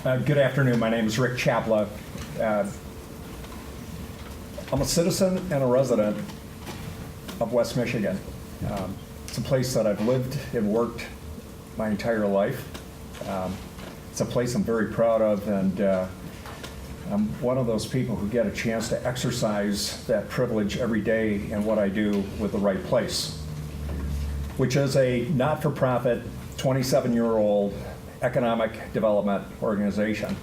Good afternoon. My name is Rick Chapla. I'm a citizen and a resident of West Michigan. It's a place that I've lived and worked my entire life. It's a place I'm very proud of, and I'm one of those people who get a chance to exercise that privilege every day in what I do with the right place, which is a not-for-profit, 27-year-old economic development organization.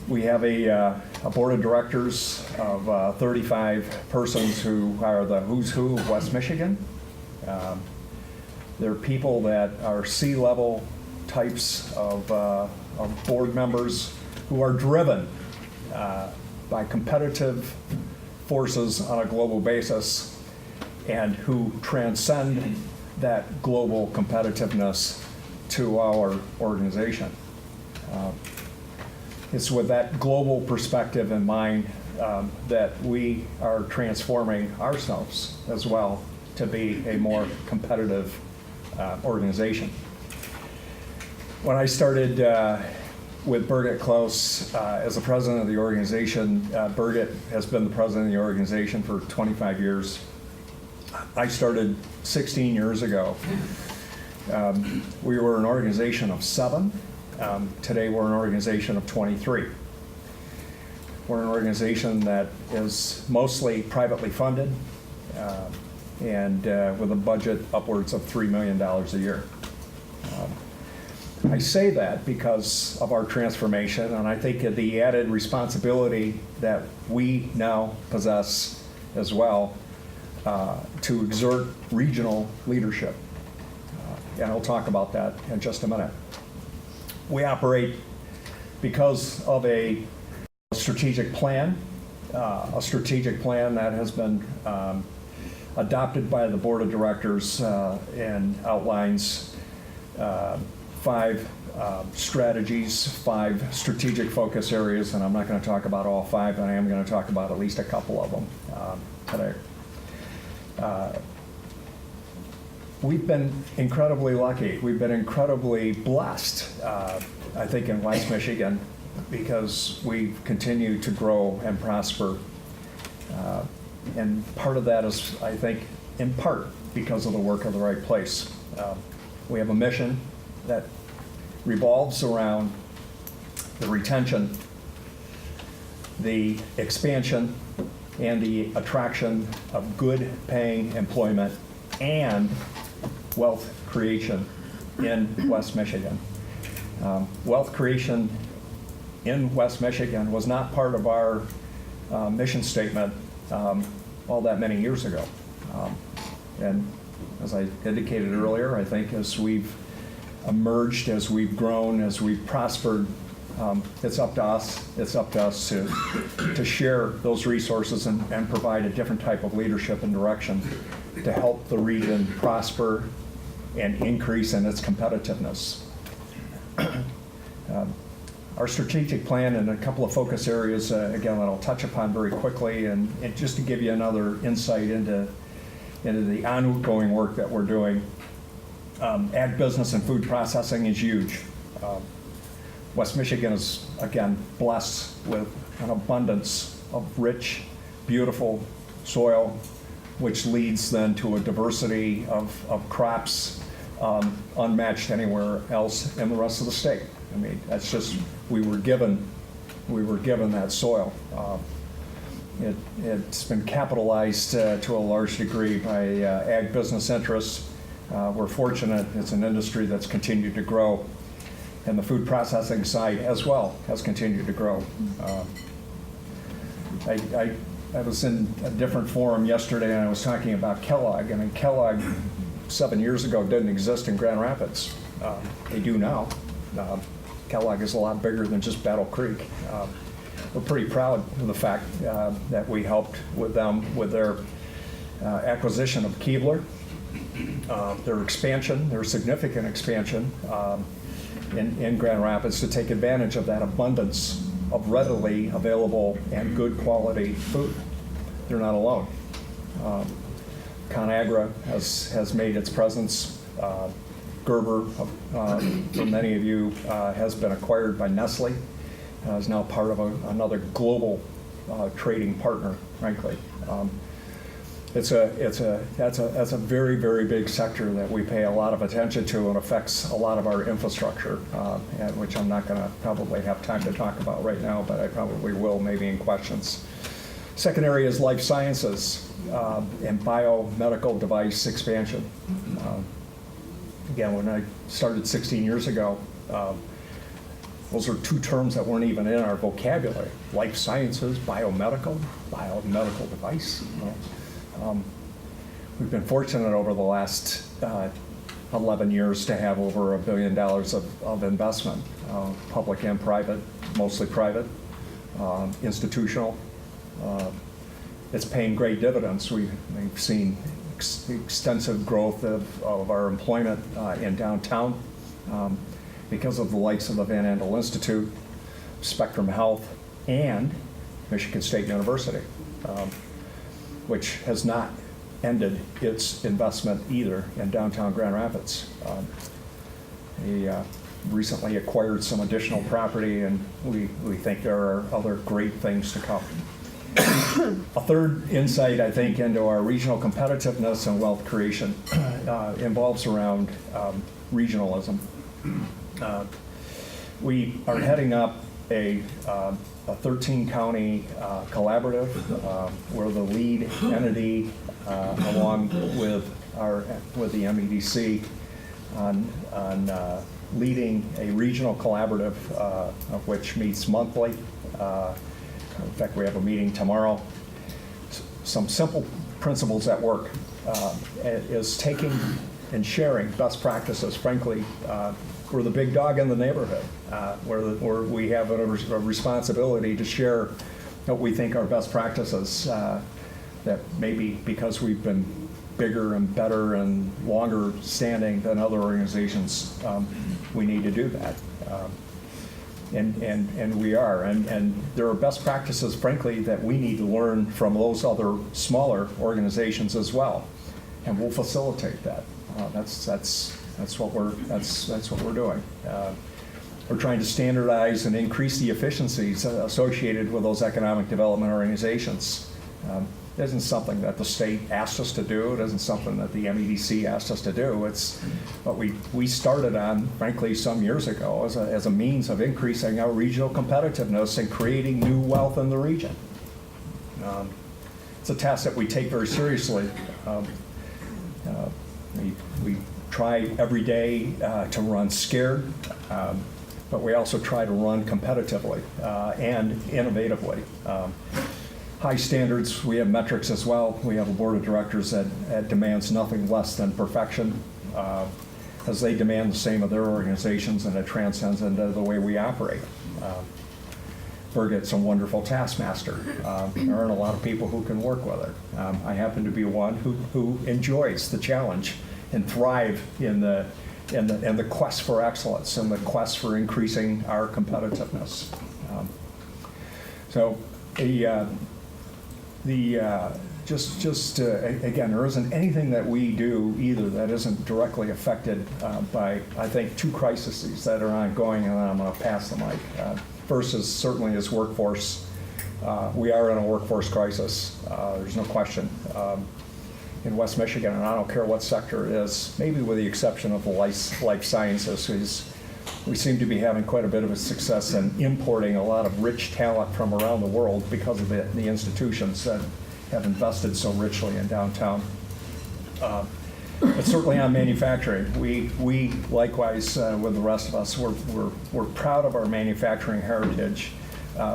We have a board of directors of 35 persons who are the who's who of West Michigan. They're people that are C-level types of board members who are driven by competitive forces on a global basis and who transcend that global competitiveness to our organization. It's with that global perspective in mind that we are transforming ourselves as well to be a more competitive organization. When I started with Birgit Klaus as the president of the organization, Birgit has been the president of the organization for 25 years. I started 16 years ago. We were an organization of 7. Today we're an organization of 23. We're an organization that is mostly privately funded and with a budget upwards of $3 million a year. I say that because of our transformation, and I think of the added responsibility that we now possess as well to exert regional leadership. And I'll talk about that in just a minute. We operate because of a strategic plan that has been adopted by the board of directors and outlines 5 strategies, 5 strategic focus areas, and I'm not going to talk about all 5, but I am going to talk about at least a couple of them today. We've been incredibly lucky. We've been incredibly blessed, I think, in West Michigan because we continue to grow and prosper. And part of that is, I think, in part because of the work of the right place. We have a mission that revolves around the retention, the expansion, and the attraction of good paying employment and wealth creation in West Michigan. Wealth creation in West Michigan was not part of our mission statement all that many years ago. And as I indicated earlier, I think as we've emerged, as we've grown, as we've prospered, it's up to us. It's up to us to share those resources and provide a different type of leadership and direction to help the region prosper and increase in its competitiveness. Our strategic plan and a couple of focus areas, again, that I'll touch upon very quickly, and just to give you another insight into the ongoing work that we're doing. Ag business and food processing is huge. West Michigan is, again, blessed with an abundance of rich, beautiful soil, which leads then to a diversity of crops unmatched anywhere else in the rest of the state. I mean, that's just, we were given that soil. It's been capitalized to a large degree by ag business interests. We're fortunate it's an industry that's continued to grow, and the food processing side as well has continued to grow. I was in a different forum yesterday and I was talking about Kellogg. I mean, Kellogg 7 years ago didn't exist in Grand Rapids. They do now. Kellogg is a lot bigger than just Battle Creek. We're pretty proud of the fact that we helped with them with their acquisition of Keebler, their expansion, their significant expansion in Grand Rapids to take advantage of that abundance of readily available and good quality food. They're not alone. ConAgra has made its presence Gerber, for many of you, has been acquired by Nestle, is now part of another global trading partner, frankly. That's a very, very big sector that we pay a lot of attention to and affects a lot of our infrastructure, and which I'm not going to probably have time to talk about right now, but I probably will maybe in questions. Second area is life sciences and biomedical device expansion. Again, when I started 16 years ago, those are two terms that weren't even in our vocabulary. Life sciences, biomedical device. We've been fortunate over the last 11 years to have over $1 billion of investment, public and private, mostly private, institutional. It's paying great dividends. We've seen extensive growth of our employment in downtown because of the likes of the Van Andel Institute, Spectrum Health, and Michigan State University, which has not ended its investment either in downtown Grand Rapids. They recently acquired some additional property, and we think there are other great things to come. A third insight, I think, into our regional competitiveness and wealth creation involves around regionalism. We are heading up a 13-county collaborative. We're the lead entity, along with the MEDC, on leading a regional collaborative, of which meets monthly. In fact, we have a meeting tomorrow. Some simple principles at work is taking and sharing best practices. Frankly, we're the big dog in the neighborhood, where we have a responsibility to share what we think are best practices that maybe because we've been bigger and better and longer standing than other organizations, we need to do that. And we are. And there are best practices, frankly, that we need to learn from those other smaller organizations as well. And we'll facilitate that. That's what we're doing. We're trying to standardize and increase the efficiencies associated with those economic development organizations. It isn't something that the state asked us to do. It isn't something that the MEDC asked us to do. It's what we started on, frankly, some years ago as a means of increasing our regional competitiveness and creating new wealth in the region. It's a task that we take very seriously. We try every day to run scared, but we also try to run competitively and innovatively. High standards, we have metrics as well. We have a board of directors that demands nothing less than perfection, as they demand the same of their organizations, and it transcends into the way we operate. Birgit's a wonderful taskmaster. There aren't a lot of people who can work with her. I happen to be one who enjoys the challenge and thrive in the quest for excellence and the quest for increasing our competitiveness. Again, there isn't anything that we do either that isn't directly affected by, I think, two crises that are ongoing, and then I'm going to pass the mic. First is certainly is workforce. We are in a workforce crisis. There's no question. In West Michigan, and I don't care what sector it is, maybe with the exception of the life sciences, we seem to be having quite a bit of a success in importing a lot of rich talent from around the world because of the institutions that have invested so richly in downtown. But certainly on manufacturing, we likewise with the rest of us, we're proud of our manufacturing heritage.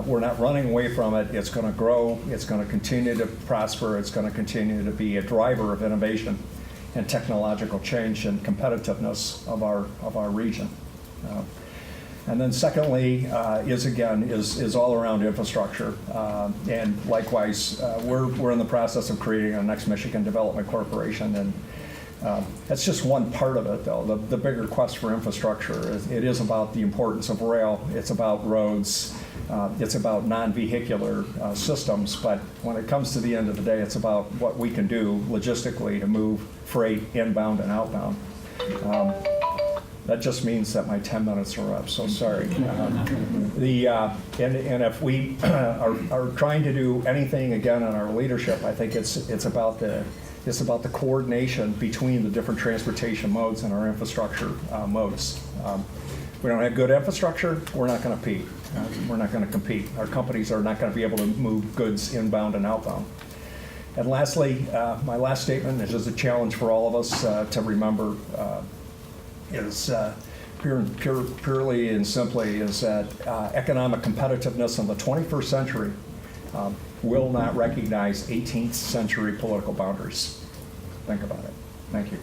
We're not running away from it. It's going to grow. It's going to continue to prosper. It's going to continue to be a driver of innovation and technological change and competitiveness of our region. And then secondly is all around infrastructure. And likewise, we're in the process of creating our next Michigan Development Corporation, and that's just one part of it, though. The bigger quest for infrastructure, it is about the importance of rail. It's about roads. It's about non-vehicular systems. But when it comes to the end of the day, it's about what we can do logistically to move freight inbound and outbound. That just means that my 10 minutes are up, so sorry. And if we are trying to do anything, again, in our leadership, I think it's about the coordination between the different transportation modes and our infrastructure modes. If we don't have good infrastructure, we're not going to compete. We're not going to compete. Our companies are not going to be able to move goods inbound and outbound. And lastly, my last statement, which is a challenge for all of us to remember, is purely and simply is that economic competitiveness in the 21st century will not recognize 18th century political boundaries. Think about it. Thank you.